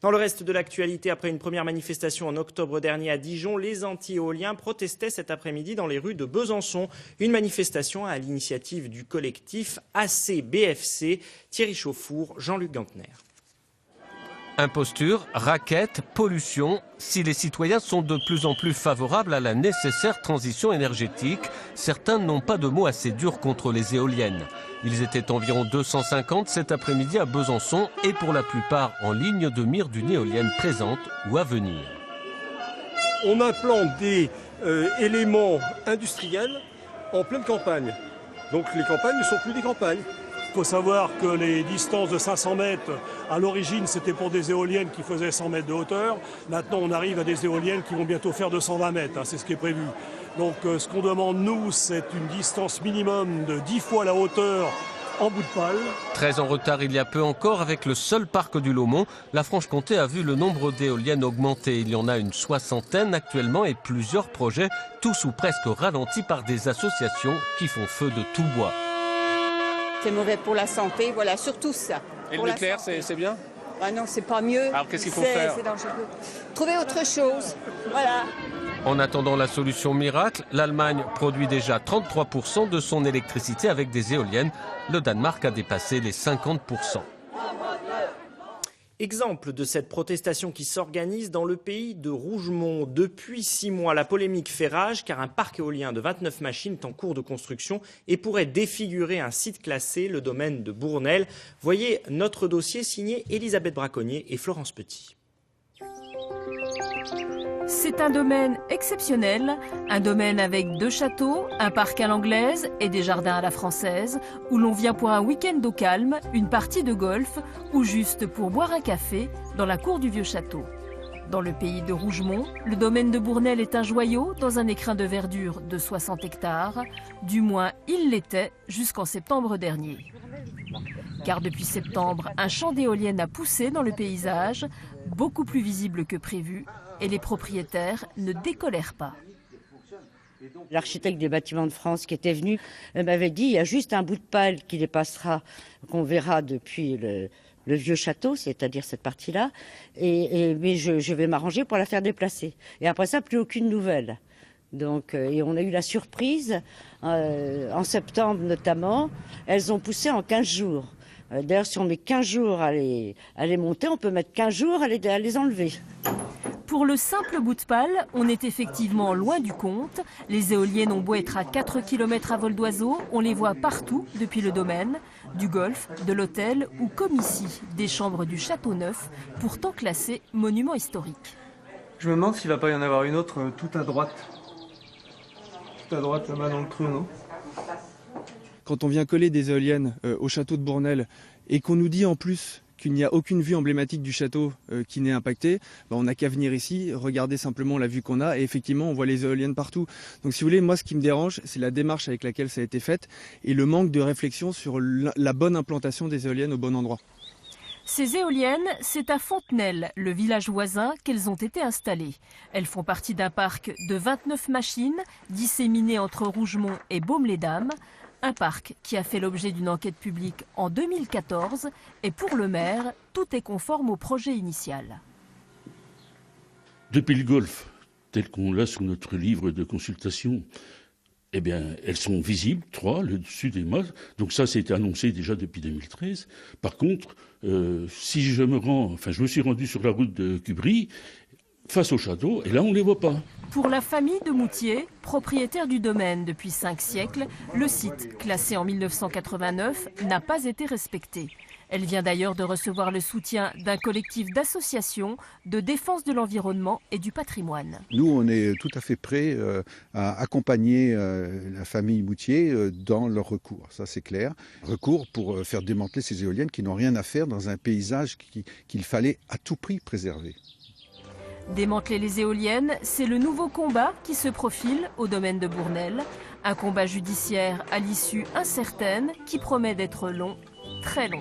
Dans le reste de l'actualité, après une première manifestation en octobre dernier à Dijon, les anti-éoliens protestaient cet après-midi dans les rues de Besançon. Une manifestation à l'initiative du collectif ACBFC. Thierry Chauffour, Jean-Luc Gantner. Imposture, raquettes, pollution. Si les citoyens sont de plus en plus favorables à la nécessaire transition énergétique, certains n'ont pas de mots assez durs contre les éoliennes. Ils étaient environ 250 cet après-midi à Besançon et pour la plupart en ligne de mire d'une éolienne présente ou à venir. On implante des éléments industriels en pleine campagne. Donc les campagnes ne sont plus des campagnes. Il faut savoir que les distances de 500 mètres, à l'origine, c'était pour des éoliennes qui faisaient 100 mètres de hauteur. Maintenant, on arrive à des éoliennes qui vont bientôt faire 220 mètres. C'est ce qui est prévu. Donc, ce qu'on demande, nous, c'est une distance minimum de 10 fois la hauteur en bout de pale. Très en retard il y a peu encore avec le seul parc du Lomont. La Franche-Comté a vu le nombre d'éoliennes augmenter. Il y en a une 60aine actuellement et plusieurs projets, tous ou presque ralentis par des associations qui font feu de tout bois. C'est mauvais pour la santé, voilà, surtout ça. Et le nucléaire, c'est bien? Ah non, c'est pas mieux. Alors qu'est-ce qu'il faut faire? C'est dangereux. Trouver autre chose, voilà. En attendant la solution miracle, l'Allemagne produit déjà 33% de son électricité avec des éoliennes. Le Danemark a dépassé les 50%. Exemple de cette protestation qui s'organise dans le pays de Rougemont. Depuis 6 mois, la polémique fait rage car un parc éolien de 29 machines est en cours de construction et pourrait défigurer un site classé, le domaine de Bournel. Voyez notre dossier signé Elisabeth Braconnier et Florence Petit. C'est un domaine exceptionnel, un domaine avec 2 châteaux, un parc à l'anglaise et des jardins à la française, où l'on vient pour un week-end au calme, une partie de golf ou juste pour boire un café dans la cour du vieux château. Dans le pays de Rougemont, le domaine de Bournel est un joyau dans un écrin de verdure de 60 hectares. Du moins, il l'était jusqu'en septembre dernier. Car depuis septembre, un champ d'éoliennes a poussé dans le paysage, beaucoup plus visible que prévu, et les propriétaires ne décolèrent pas. L'architecte des bâtiments de France qui était venu m'avait dit il y a juste un bout de pale qui dépassera, qu'on verra depuis le vieux château, c'est-à-dire cette partie-là, mais je vais m'arranger pour la faire déplacer. Et après ça, plus aucune nouvelle. Donc, et on a eu la surprise, en septembre notamment, elles ont poussé en 15 jours. D'ailleurs, si on met 15 jours à les monter, on peut mettre 15 jours à les enlever. Pour le simple bout de pale, on est effectivement loin du compte. Les éoliennes ont beau être à 4 km à vol d'oiseau, on les voit partout depuis le domaine, du golf, de l'hôtel ou comme ici, des chambres du Château Neuf, pourtant classées monument historique. Je me demande s'il ne va pas y en avoir une autre tout à droite. Tout à droite là-bas dans le creux, non ? Quand on vient coller des éoliennes au château de Bournel et qu'on nous dit en plus qu'il n'y a aucune vue emblématique du château qui n'est impactée, on n'a qu'à venir ici, regarder simplement la vue qu'on a et effectivement on voit les éoliennes partout. Donc si vous voulez, moi ce qui me dérange, c'est la démarche avec laquelle ça a été fait et le manque de réflexion sur la bonne implantation des éoliennes au bon endroit. Ces éoliennes, c'est à Fontenelle, le village voisin, qu'elles ont été installées. Elles font partie d'un parc de 29 machines disséminées entre Rougemont et Baume-les-Dames. Un parc qui a fait l'objet d'une enquête publique en 2014 et pour le maire, tout est conforme au projet initial. Depuis le golf, tel qu'on l'a sur notre livre de consultation, eh bien, elles sont visibles, 3, le dessus des mâts. Donc ça, c'était annoncé déjà depuis 2013. Par contre, si je me suis rendu sur la route de Cubry, face au château, et là, on ne les voit pas. Pour la famille de Moutier, propriétaire du domaine depuis 5 siècles, le site, classé en 1989, n'a pas été respecté. Elle vient d'ailleurs de recevoir le soutien d'un collectif d'associations de défense de l'environnement et du patrimoine. Nous, on est tout à fait prêts à accompagner la famille Moutier dans leur recours, ça c'est clair. Recours pour faire démanteler ces éoliennes qui n'ont rien à faire dans un paysage qu'il fallait à tout prix préserver. Démanteler les éoliennes, c'est le nouveau combat qui se profile au domaine de Bournel. Un combat judiciaire à l'issue incertaine qui promet d'être long, très long.